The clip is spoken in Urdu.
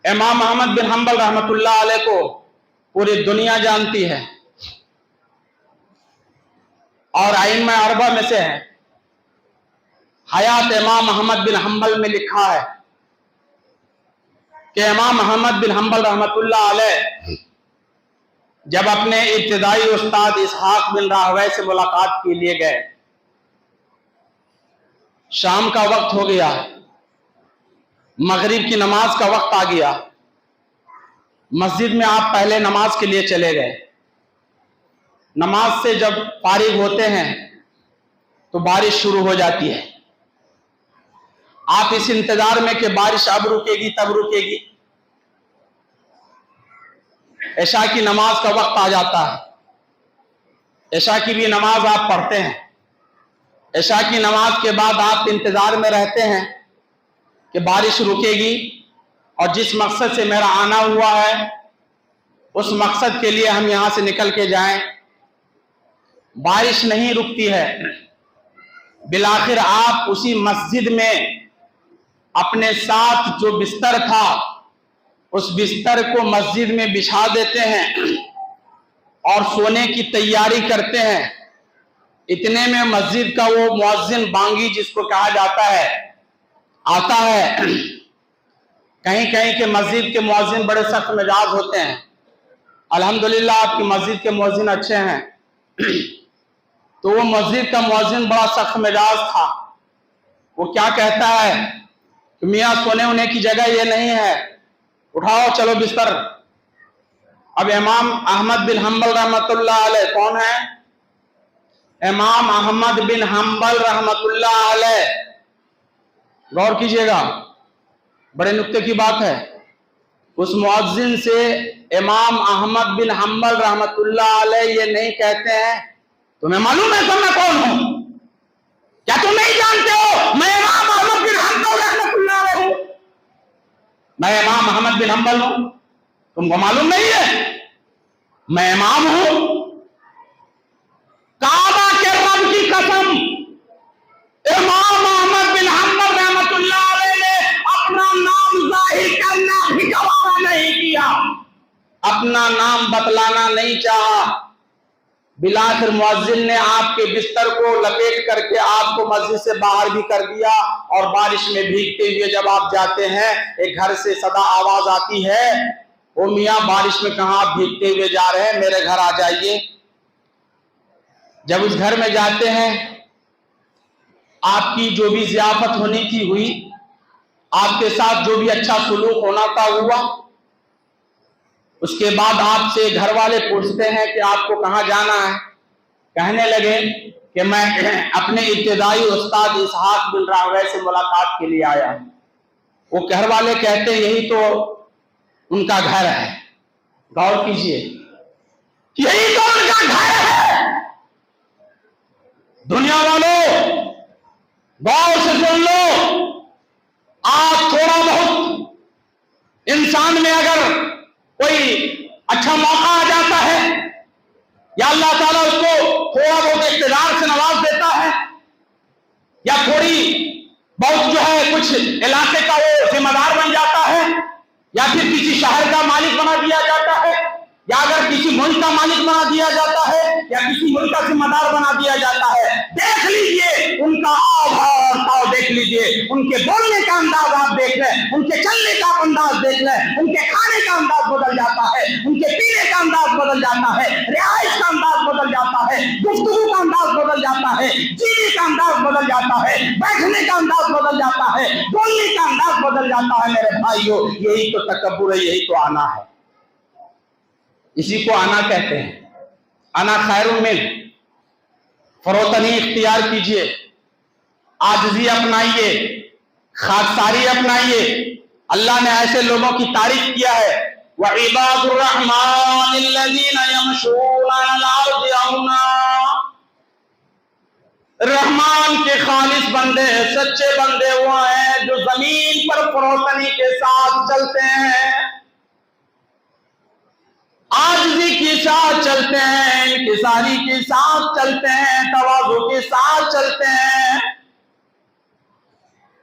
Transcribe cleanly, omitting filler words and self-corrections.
امام احمد بن حنبل رحمۃ اللہ علیہ کو پوری دنیا جانتی ہے اور ائمہ اربعہ میں سے ہے۔ حیات امام احمد بن حنبل میں لکھا ہے کہ امام احمد بن حنبل رحمۃ اللہ علیہ جب اپنے ابتدائی استاد اسحاق بن راہویہ سے ملاقات کے لیے گئے، شام کا وقت ہو گیا، مغرب کی نماز کا وقت آ گیا، مسجد میں آپ پہلے نماز کے لیے چلے گئے۔ نماز سے جب فارغ ہوتے ہیں تو بارش شروع ہو جاتی ہے۔ آپ اس انتظار میں کہ بارش اب رکے گی تب رکے گی، عشاء کی نماز کا وقت آ جاتا ہے، عشاء کی بھی نماز آپ پڑھتے ہیں۔ عشاء کی نماز کے بعد آپ انتظار میں رہتے ہیں کہ بارش رکے گی اور جس مقصد سے میرا آنا ہوا ہے اس مقصد کے لیے ہم یہاں سے نکل کے جائیں۔ بارش نہیں رکتی ہے، بالآخر آپ اسی مسجد میں اپنے ساتھ جو بستر تھا اس بستر کو مسجد میں بچھا دیتے ہیں اور سونے کی تیاری کرتے ہیں۔ اتنے میں مسجد کا وہ مؤذن بانگی جس کو کہا جاتا ہے آتا ہے۔ کہیں کہیں کے مسجد کے مؤذن بڑے سخت مزاج ہوتے ہیں، الحمدللہ آپ کی مسجد کے مؤذن اچھے ہیں۔ تو وہ مسجد کا مؤذن بڑا سخت مزاج تھا۔ وہ کیا کہتا ہے کہ میاں سونے ہونے کی جگہ یہ نہیں ہے، اٹھاؤ چلو بستر۔ اب امام احمد بن حنبل رحمۃ اللہ علیہ کون ہے؟ امام احمد بن حنبل رحمۃ اللہ علیہ، غور کیجئے گا، بڑے نکتے کی بات ہے۔ اس مؤذن سے امام احمد بن حنبل رحمۃ اللہ علیہ یہ نہیں کہتے ہیں تمہیں معلوم ہے میں کون ہوں؟ کیا تم نہیں جانتے ہو میں امام احمد بن حنبل رحمۃ اللہ علیہ ہوں؟ میں امام احمد بن حنبل ہوں، تم کو معلوم نہیں ہے میں امام ہوں؟ کعبہ کے رب کی قسم، امام احمد بن حنبل رحمۃ اللہ علیہ نے اپنا نام ظاہر کرنا بھی گوارا نہیں کیا، اپنا نام بتلانا نہیں چاہا۔ بالآخر مؤذن نے آپ کے بستر کو لپیٹ کر کے آپ کو مسجد سے باہر بھی کر دیا، اور بارش میں بھیگتے ہوئے جب آپ جاتے ہیں ایک گھر سے صدا آواز آتی ہے، او میاں بارش میں کہاں آپ بھیگتے ہوئے جا رہے ہیں، میرے گھر آ جائیے۔ جب اس گھر میں جاتے ہیں آپ کی جو بھی ضیافت ہونی تھی ہوئی، آپ کے ساتھ جو بھی اچھا سلوک ہونا تھا ہوا۔ اس کے بعد آپ سے گھر والے پوچھتے ہیں کہ آپ کو کہاں جانا ہے؟ کہنے لگے کہ میں اپنے ابتدائی استاد اسحاق بن راہویہ سے ملاقات کے لیے آیا۔ وہ گھر والے کہتے ہیں یہی تو ان کا گھر ہے۔ غور کیجئے، یہی تو ان کا گھر ہے۔ دنیا والوں غور سے سن لو، آپ تھوڑا بہت انسان میں اگر کوئی اچھا موقع آ جاتا ہے یا اللہ تعالیٰ اس کو تھوڑا بہت اقتدار سے نواز دیتا ہے، یا تھوڑی بہت جو ہے کچھ علاقے کا وہ ذمہ دار بن جاتا ہے، یا پھر کسی شہر کا مالک بنا دیا جاتا ہے، یا اگر کسی ملک کا مالک بنا دیا جاتا ہے، یا کسی ملک کا ذمہ دار بنا دیا جاتا ہے، دیکھ لیجئے ان کا آب دیکھ لیجئے، ان کے بولنے کا انداز آپ دیکھ لیں، ان کے چلنے کا انداز دیکھ لیں، ان کے کھانے کا انداز بدل جاتا ہے، ان کے پینے کا انداز بدل جاتا ہے، رہائش کا انداز بدل جاتا ہے، گفتگو کا انداز بدل جاتا ہے، جینے کا انداز بدل جاتا ہے، بیٹھنے کا انداز بدل جاتا ہے، بولنے کا انداز بدل جاتا ہے۔ میرے بھائیو، یہی تو تکبر ہے، یہی تو آنا ہے، اسی کو آنا کہتے ہیں۔ انا خیر من، فروتنی اختیار کیجئے، عاجزی اپنائیے، خاکساری اپنائیے۔ اللہ نے ایسے لوگوں کی تعریف کیا ہے، وَعِبَادُ الرَّحْمَنِ الَّذِينَ يَمْشُونَ عَلَى الْأَرْضِ هَوْنًا۔ رحمان کے خالص بندے، سچے بندے وہ ہیں جو زمین پر فروتنی کے ساتھ چلتے ہیں، عاجزی کے ساتھ چلتے ہیں، انکساری کے ساتھ چلتے ہیں، تواضع کے ساتھ چلتے ہیں۔